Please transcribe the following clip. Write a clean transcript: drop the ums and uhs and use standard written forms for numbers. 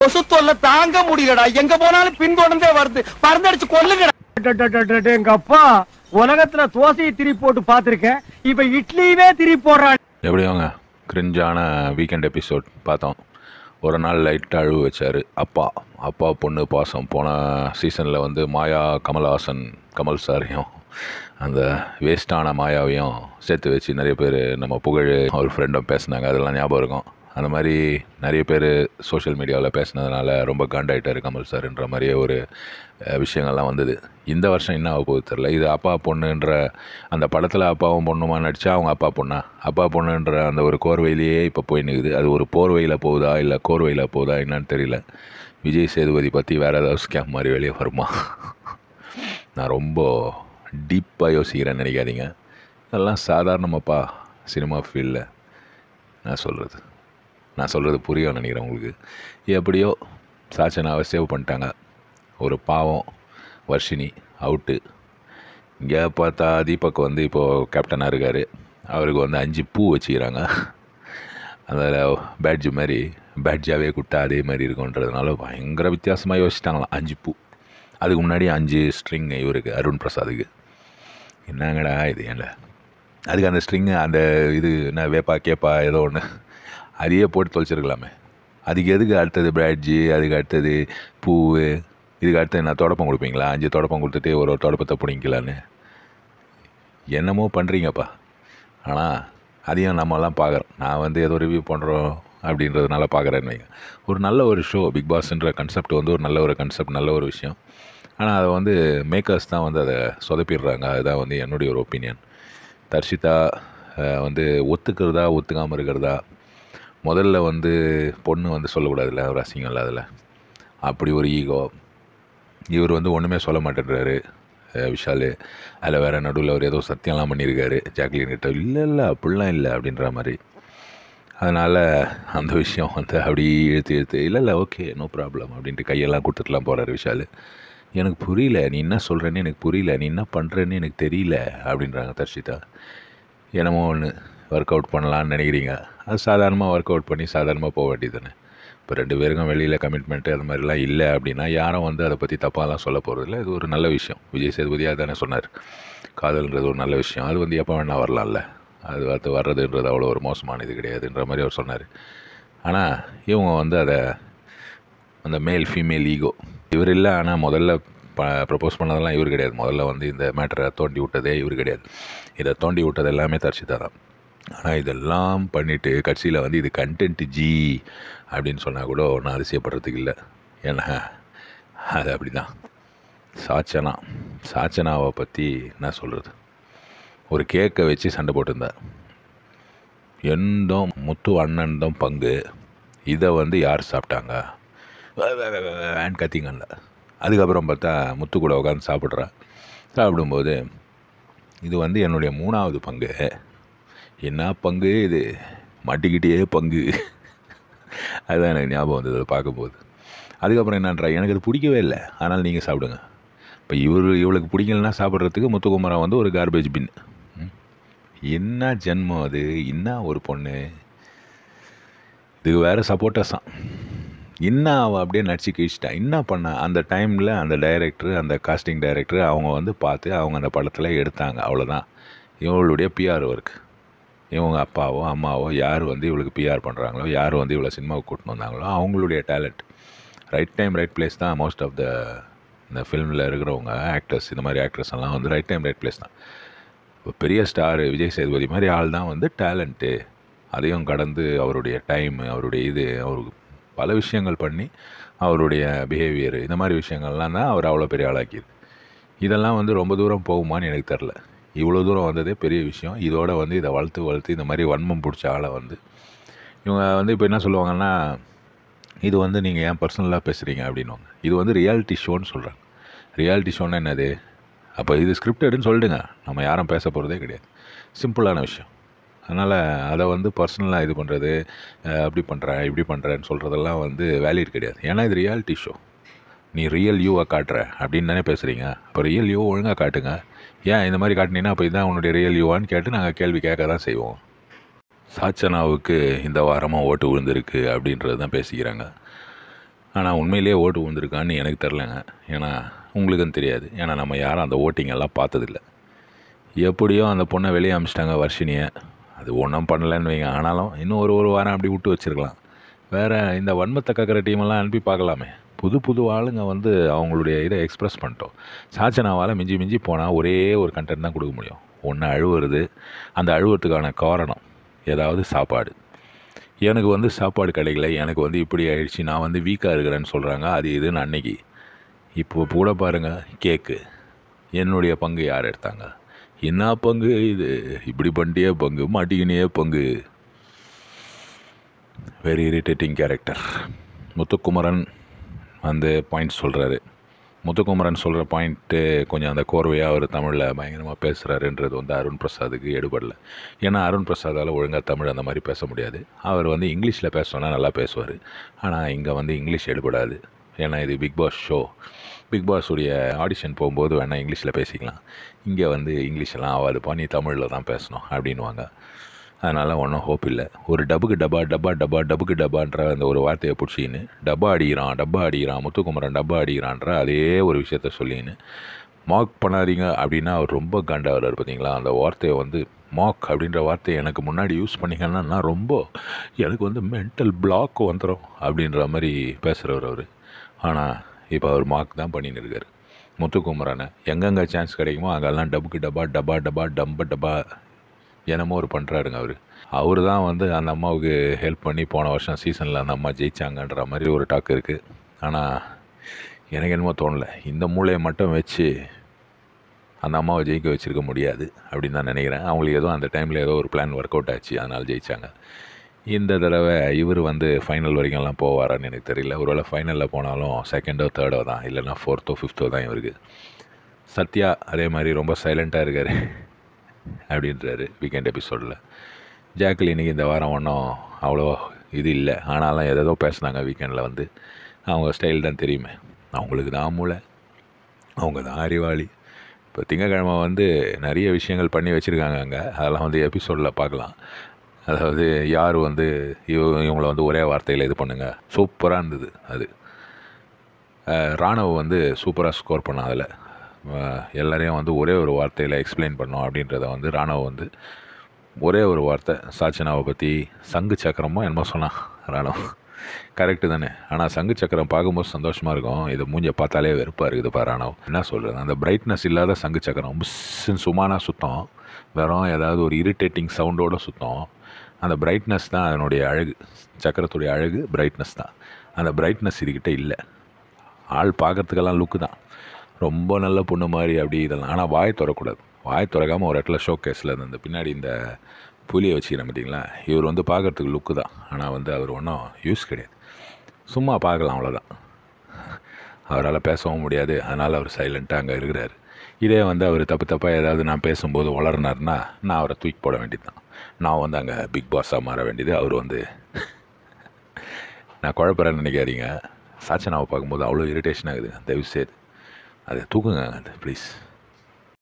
கொசு தொல்லை தாங்க முடியலடா. எங்க போனாலும் பின்தொடர்ந்தே வருது. பறந்தடிச்சு கொல்லுங்கடா. எங்க அப்பா உலகத்துல தோசையை திருப்பி போட்டு பாத்திருக்கேன். இப்ப இட்லியுமே திருப்பி போடுறான். எப்படியோங்க கிரிஞ்சான வீக்கெண்ட் எபிசோட் பார்த்தோம். ஒரு நாள் லைட்டாக அழுவு வச்சார் அப்பா பொண்ணு பாசம். போன சீசனில் வந்து மாயா கமல் சாரையும் அந்த வேஸ்டான மாயாவையும் சேர்த்து வச்சு நிறைய பேர் நம்ம புகழ் ஒரு ஃப்ரெண்டும் பேசினாங்க. அதெல்லாம் ஞாபகம் இருக்கும். அந்த மாதிரி நிறைய பேர் சோஷியல் மீடியாவில் பேசினதுனால ரொம்ப காண்டாயிட்டார் கமல் சார்ன்ற மாதிரியே ஒரு விஷயங்கள்லாம் வந்தது. இந்த வருஷம் என்ன ஆக போகுது தெரில. இது அப்பா பொண்ணுன்ற அந்த படத்தில் அப்பாவும் பொண்ணுமா நடித்தா அவங்க அப்பா பொண்ணுன்ற அந்த ஒரு கோர்வையிலேயே இப்போ போய் நிற்குது. அது ஒரு போர்வையில் போகுதா இல்லை கோர்வையில் போகுதா என்னன்னு தெரியல. விஜய் சேதுபதி பற்றி வேறு ஏதாவது ஸ்கேம் மாதிரி வெளியே வருமா? நான் ரொம்ப டீப்பாக யோசிக்கிறேன்னு நினைக்காதீங்க. அதெல்லாம் சாதாரணமாப்பா சினிமா ஃபீல்டில். நான் சொல்கிறது புரியும் நினைக்கிறேன் உங்களுக்கு. எப்படியோ சாச்சனாவை சேவ் பண்ணிட்டாங்க. ஒரு பாவம் வர்ஷினி அவுட்டு. இங்கே பார்த்தா தீபக் வந்து இப்போது கேப்டனாக இருக்கார். அவருக்கு வந்து 5 பூ வச்சுக்கிறாங்க. அதில் பேட்ஜாகவே குட்டா அதே மாதிரி இருக்குன்றதுனால பயங்கர வித்தியாசமாக யோசிச்சிட்டாங்களாம். 5 பூ. அதுக்கு முன்னாடி 5 ஸ்ட்ரிங் இவருக்கு அருண் பிரசாத்துக்கு. என்னங்கடா இது ஏன்டா அதுக்கு அந்த ஸ்ட்ரிங்கு அந்த இது என்ன வேப்பா கேப்பா ஏதோ ஒன்று அதையே போட்டு தொலைச்சிருக்கலாமே. அதுக்கு எதுக்கு அடுத்தது பேட்ஜு, அதுக்கு அடுத்தது பூ, இதுக்கு அடுத்தது நான் தொடப்பம் கொடுப்பீங்களா? 5 தொடப்பம் கொடுத்துட்டு ஒரு தொடப்பத்தை பிடிங்கலான்னு என்னமோ பண்ணுறீங்கப்பா. ஆனால் அதையும் நம்மலாம் பார்க்குறோம். நான் வந்து ஏதோ ரிவ்யூ பண்ணுறோம் அப்படின்றதுனால பார்க்குறேன்னு வைங்க. ஒரு நல்ல ஒரு ஷோ பிக் பாஸ்ன்ற கன்செப்ட் வந்து ஒரு நல்ல ஒரு கன்செப்ட், நல்ல ஒரு விஷயம். ஆனால் அதை வந்து மேக்கர்ஸ் தான் வந்து அதை சொதப்பிடுறாங்க. அதுதான் வந்து என்னுடைய ஒரு ஒப்பீனியன். தர்ஷிதா வந்து ஒத்துக்காமல் இருக்கிறதா, முதல்ல வந்து பொண்ணு வந்து சொல்லக்கூடாதுல்ல, ஒரு அசிங்கம் இல்லை அதில். அப்படி ஒரு ஈகோ. இவர் வந்து ஒன்றுமே சொல்ல மாட்டேன்றாரு விஷால். அதில் வேறு நடுவில் அவர் ஏதோ சத்தியம்லாம் பண்ணியிருக்காரு ஜாக்லின் கிட்ட. இல்லை அப்படிலாம் இல்லை அப்படின்ற மாதிரி. அதனால் அந்த விஷயம் வந்து அப்படி இழுத்து இல்லை ஓகே நோ ப்ராப்ளம் அப்படின்ட்டு கையெல்லாம் கொடுத்துட்டுலாம் போகிறாரு விஷால். எனக்கு புரியல, நீ என்ன சொல்கிறேன்னு எனக்கு புரியல, நீ என்ன பண்ணுறேன்னு எனக்கு தெரியல அப்படின்றாங்க தர்ஷிதா. என்னமோ ஒன்று ஒர்க் அவுட் பண்ணலான்னு நினைக்கிறீங்க. அது சாதாரணமாக ஒர்க் அவுட் பண்ணி சாதாரணமாக போக வேண்டியது தானே. இப்போ 2 பேருக்கும் வெளியில் கமிட்மெண்ட்டு அது மாதிரிலாம் இல்லை அப்படின்னா யாரும் வந்து அதை பற்றி தப்பாலாம் சொல்ல போகிறதில்ல. இது ஒரு நல்ல விஷயம். விஜய் சேதுபதியாக தானே சொன்னார், காதல்ன்றது ஒரு நல்ல விஷயம், அது வந்து எப்போ வேணால் வரலாம்ல, அது வர்றதுன்றது அவ்வளோ ஒரு மோசமான இது கிடையாதுன்ற மாதிரி அவர் சொன்னார். ஆனால் இவங்க வந்து அதை அந்த மேல் ஃபீமேல் ஈகோ இவர் இல்லை. ஆனால் முதல்ல ப்ரப்போஸ் பண்ணதெல்லாம் இவர் கிடையாது. முதல்ல வந்து இந்த மேட்டரை தோண்டி விட்டதே இவர் கிடையாது. இதை தோண்டி விட்டது எல்லாமே தர்ஷிதா தான். ஆனால் இதெல்லாம் பண்ணிவிட்டு கட்சியில் வந்து இது கண்டென்ட்டு ஜி அப்படின்னு சொன்னால் கூட ஒன்றும் அதிசயப்படுறதுக்கு இல்லை. ஏன்னா அது அப்படி தான். சாச்சனாவை பற்றி என்ன சொல்கிறது. ஒரு கேக்கை வச்சு சண்டை போட்டிருந்தார். எந்தோம் முத்து அண்ணன் தான் பங்கு, இதை வந்து யார் சாப்பிட்டாங்க வேன் கத்திங்கல்ல. அதுக்கப்புறம் பார்த்தா முத்து கூட உட்காந்து சாப்பிடும்போது இது வந்து என்னுடைய 3வது பங்கு. என்ன பங்கு இது, மாட்டிக்கிட்டே பங்கு. அதுதான் எனக்கு ஞாபகம் வந்தது அதை பார்க்கும்போது. அதுக்கப்புறம் என்னன்றா, எனக்கு அது பிடிக்கவே இல்லை, ஆனால் நீங்கள் சாப்பிடுங்க. இப்போ இவளுக்கு பிடிக்கலன்னா சாப்பிட்றதுக்கு முத்துக்குமரன் வந்து ஒரு கார்பேஜ் பின். என்ன ஜென்மம் அது, என்ன ஒரு பொண்ணு. இதுக்கு வேறு சப்போர்ட்டர்ஸான். என்ன அவள் அப்படியே நடிச்சு கிழிச்சிட்டா. என்ன பண்ணா அந்த டைமில் அந்த டைரக்டர், அந்த காஸ்டிங் டைரக்டர் அவங்க வந்து பார்த்து அவங்க அந்த படத்தில் எடுத்தாங்க, அவ்வளோதான். இவங்களுடைய பிஆர் ஒர்க். இவங்க அப்பாவோ அம்மாவோ யார் வந்து இவளுக்கு பிஆர் பண்ணுறாங்களோ, யார் வந்து இவ்வளோ சினிமாவுக்கு கூட்டின்னு வந்தாங்களோ அவங்களுடைய talent. Right time right place தான் மோஸ்ட் ஆஃப் இந்த ஃபிலிமில் இருக்கிறவங்க ஆக்டர்ஸ். இந்த மாதிரி ஆக்டர்ஸ் எல்லாம் வந்து ரைட் டைம் ரைட் பிளேஸ் தான். ஒரு பெரிய ஸ்டார் விஜய் சேதுபதி மாதிரி ஆள் தான் வந்து டேலண்ட்டு. அதையும் கடந்து அவருடைய டைம், அவருடைய அவருக்கு பல விஷயங்கள் பண்ணி அவருடைய பிஹேவியர், இந்த மாதிரி விஷயங்கள்லாம் தான் அவர் அவ்வளோ பெரிய ஆளாக்கிது. இதெல்லாம் வந்து ரொம்ப தூரம் போகுமான்னு எனக்கு தெரில. இவ்வளோ தூரம் வந்ததே பெரிய விஷயம். இதோட வந்து இதை வளர்த்து இந்த மாதிரி வன்மம் பிடிச்ச ஆளை வந்து இவங்க வந்து இப்போ என்ன சொல்லுவாங்கன்னா, இது வந்து நீங்கள் ஏன் பர்சனலாக பேசுகிறீங்க அப்படின்வாங்க. இது வந்து ரியாலிட்டி ஷோன்னு சொல்கிறாங்க. ரியாலிட்டி ஷோன்னு என்னது? அப்போ இது ஸ்கிரிப்டடுன்னு சொல்லிடுங்க, நம்ம யாரும் பேச போகிறதே கிடையாது. சிம்பிளான விஷயம். அதனால் அதை வந்து பர்சனலாக இது பண்ணுறது, அப்படி பண்ணுறேன் இப்படி பண்ணுறேன்னு சொல்கிறதெல்லாம் வந்து வேலிட் கிடையாது. ஏன்னா இது ரியாலிட்டி ஷோ. நீ ரியல் யூவை காட்டுற அப்படின்னு தானே பேசுகிறீங்க. அப்போ ரியல் யூ ஒழுங்காக காட்டுங்க. ஏன் இந்த மாதிரி காட்டினீங்கன்னா அப்போ இதுதான் உன்னுடைய ரியல் யூவான்னு கேட்டு நாங்கள் கேள்வி கேட்க தான் செய்வோம். சாச்சனாவுக்கு இந்த வாரமாக ஓட்டு விழுந்திருக்கு அப்படின்றது தான் பேசிக்கிறாங்க. ஆனால் உண்மையிலேயே ஓட்டு விழுந்திருக்கான்னு எனக்கு தெரிலங்க. ஏன்னா உங்களுக்கும் தெரியாது. ஏன்னா நம்ம யாரும் அந்த ஓட்டிங் எல்லாம் பார்த்ததில்ல. எப்படியோ அந்த பொண்ணை வெளியே அனுப்பிச்சிட்டாங்க வர்ஷினியை. அது ஒன்றும் பண்ணலைன்னு வைங்க. ஆனாலும் இன்னும் ஒரு வாரம் அப்படி விட்டு வச்சுருக்கலாம். வேறு இந்த வன்மத்தை கக்கிற டீமெல்லாம் அனுப்பி பார்க்கலாமே. புது ஆளுங்க வந்து அவங்களுடைய இதை எக்ஸ்ப்ரெஸ் பண்ணிட்டோம். சாச்சனாவால் மிஞ்சி போனால் ஒரே ஒரு கண்டென்ட் தான் கொடுக்க முடியும். ஒன்று அழுவுறது. அந்த அழுவுறதுக்கான காரணம் ஏதாவது சாப்பாடு. எனக்கு வந்து சாப்பாடு கிடைக்கல, எனக்கு வந்து இப்படி ஆயிடுச்சு, நான் வந்து வீக்காக இருக்கிறேன்னு சொல்கிறாங்க. அது இதுன்னு அன்னைக்கு. இப்போ கூட பாருங்கள், கேக்கு என்னுடைய பங்கு யார் எடுத்தாங்க? என்ன பங்கு இது? இப்படி பண்ணிட்டே பங்கு, மாட்டிக்கினே பங்கு. Very irritating character. முத்துக்குமரன் வந்து பாயிண்ட் சொல்கிறாரு. முத்துக்குமரன் சொல்கிற பாயிண்ட்டு கொஞ்சம் அந்த கோர்வையாக அவர் தமிழில் பயங்கரமாக பேசுகிறாருன்றது வந்து அருண் பிரசாத்துக்கு எடுபடலை. ஏன்னா அருண் பிரசாதால் ஒழுங்காக தமிழ் அந்த மாதிரி பேச முடியாது. அவர் வந்து இங்கிலீஷில் பேசணுன்னா நல்லா பேசுவார். ஆனால் இங்கே வந்து இங்கிலீஷ் எடுபடாது. ஏன்னா இது பிக் பாஸ் ஷோ. பிக் பாஸுடைய ஆடிஷன் போகும்போது வேணால் இங்கிலீஷில் பேசிக்கலாம். இங்கே வந்து இங்கிலீஷெல்லாம் ஆகாதுப்பா, நீ தமிழில் தான் பேசணும் அப்படின்வாங்க. அதனால் ஒன்றும் ஹோப் இல்லை. ஒரு டப்புக்கு டப்புக்கு டப்பான்ற அந்த ஒரு வார்த்தையை பிடிச்சின்னு டப்பா அடிக்கிறான் முத்துக்குமரன் டப்பா அடிக்கிறான்ற அதே ஒரு விஷயத்த சொல்லின்னு மார்க் பண்ணாதீங்க அப்படின்னா அவர் ரொம்ப காண்டாகிறார். பார்த்தீங்களா? அந்த வார்த்தையை வந்து மார்க் அப்படின்ற வார்த்தையை எனக்கு முன்னாடி யூஸ் பண்ணிங்கன்னா நான் ரொம்ப எனக்கு வந்து மென்டல் பிளாக் வந்துடும் அப்படின்ற மாதிரி பேசுகிறவர் அவர். ஆனால் இப்போ அவர் மார்க் தான் பண்ணின்னு இருக்கார். முத்துக்குமரனை எங்கெங்கே சான்ஸ் கிடைக்குமோ அங்கெல்லாம் டப்புக்கு டப்பா என்னமோ ஒரு பண்ணுறாருங்க அவர் தான் வந்து அந்த அம்மாவுக்கு ஹெல்ப் பண்ணி போன வருஷம் சீசனில் அந்த அம்மா ஜெயிச்சாங்கன்ற மாதிரி ஒரு டாக் இருக்குது. ஆனால் எனக்கு என்னமோ தோணலை, இந்த மூளையை மட்டும் வச்சு அந்த அம்மாவை ஜெயிக்க வச்சுருக்க முடியாது அப்படின்னு தான் நினைக்கிறேன். அவங்களுக்கு ஏதோ அந்த டைமில் ஏதோ ஒரு பிளான் ஒர்க் அவுட் ஆச்சு, அதனால் ஜெயித்தாங்க. இந்த தடவை இவர் வந்து ஃபைனல் வரைக்கும்லாம் போவாரான்னு எனக்கு தெரியல. ஒருவேளை ஃபைனலில் போனாலும் செகண்டோ தேர்டோ தான், இல்லைன்னா 4th 5th தான் இவருக்கு. சத்யா அதே மாதிரி ரொம்ப சைலண்ட்டாக இருக்கார் அப்படின்றாரு வீக்கெண்ட் எபிசோடில். ஜாக்லின் இன்றைக்கி இந்த வாரம் ஒன்றும் அவ்வளோ இது இல்லை, ஆனாலும் ஏதோ பேசுனாங்க வீக்கெண்டில் வந்து. அவங்க ஸ்டைல் தான் தெரியுமே, அவங்களுக்கு தான் மூளை, அவங்க தான் அறிவாளி. இப்போ திங்கக்கிழமை வந்து நிறைய விஷயங்கள் பண்ணி வச்சுருக்காங்க அங்கே, அதெல்லாம் வந்து எபிசோடில் பார்க்கலாம். அதாவது யார் வந்து இவங்களை வந்து ஒரே வார்த்தையில் இது பண்ணுங்க, சூப்பராக இருந்தது அது. ராணுவ வந்து சூப்பராக ஸ்கோர் பண்ணான். அதில் எல்லாரையும் வந்து ஒரே ஒரு வார்த்தையில் எக்ஸ்பிளைன் பண்ணோம் அப்படின்றத வந்து ராணுவ வந்து ஒரே ஒரு வார்த்தை சாச்சனாவை பற்றி சங்கு சக்கரமோ என்னமோ சொன்னான் ராணுவ. கரெக்டு தானே? ஆனால் சங்கு சக்கரம் பார்க்கும்போது சந்தோஷமாக இருக்கும், இதை மூஞ்ச பார்த்தாலே வெறுப்பாக இருக்குதுப்பா ராணுவ. என்ன சொல்கிறது, அந்த பிரைட்னஸ் இல்லாத சங்கு சக்கரம் புஷ்ஷுன்னு சும்மானா சுத்தம், வெறும் ஏதாவது ஒரு இரிட்டேட்டிங் சவுண்டோடு சுத்தம். அந்த பிரைட்னஸ் தான் அதனுடைய அழகு, சக்கரத்துடைய அழகு பிரைட்னஸ் தான். அந்த பிரைட்னஸ் இதுக்கிட்ட இல்லை. ஆள் பார்க்குறதுக்கெல்லாம் லுக்கு தான், ரொம்ப நல்ல பொண்ணு மாதிரி அப்படி இதெல்லாம். ஆனால் வாய் திறக்கூடாது. வாய் திறக்காமல் ஒரு இடத்துல ஷோ கேஸில் இந்த பின்னாடி இந்த புலியை வச்சுக்கிறேன் பார்த்தீங்களா, இவர் வந்து பார்க்குறதுக்கு லுக்கு தான். ஆனால் வந்து அவர் ஒன்றும் யூஸ் கிடையாது, சும்மா பார்க்கலாம் அவ்வளோதான். அவரால் பேசவும் முடியாது, அதனால் அவர் சைலண்ட்டாக அங்கே இருக்கிறார். இதே வந்து அவர் தப்பாக ஏதாவது நான் பேசும்போது வளர்னார்னா நான் அவரை தூக்கி போட வேண்டியது தான். நான் வந்து அங்கே பிக் பாஸாக மாற வேண்டியது. அவர் வந்து நான் குழப்பறேன்னு நினைக்காதீங்க. சாச்சனாவை பார்க்கும்போது அவ்வளோ இரிட்டேஷன் ஆகுது, தயவுசெய்து அதை தூக்குங்க அது ப்ளீஸ்.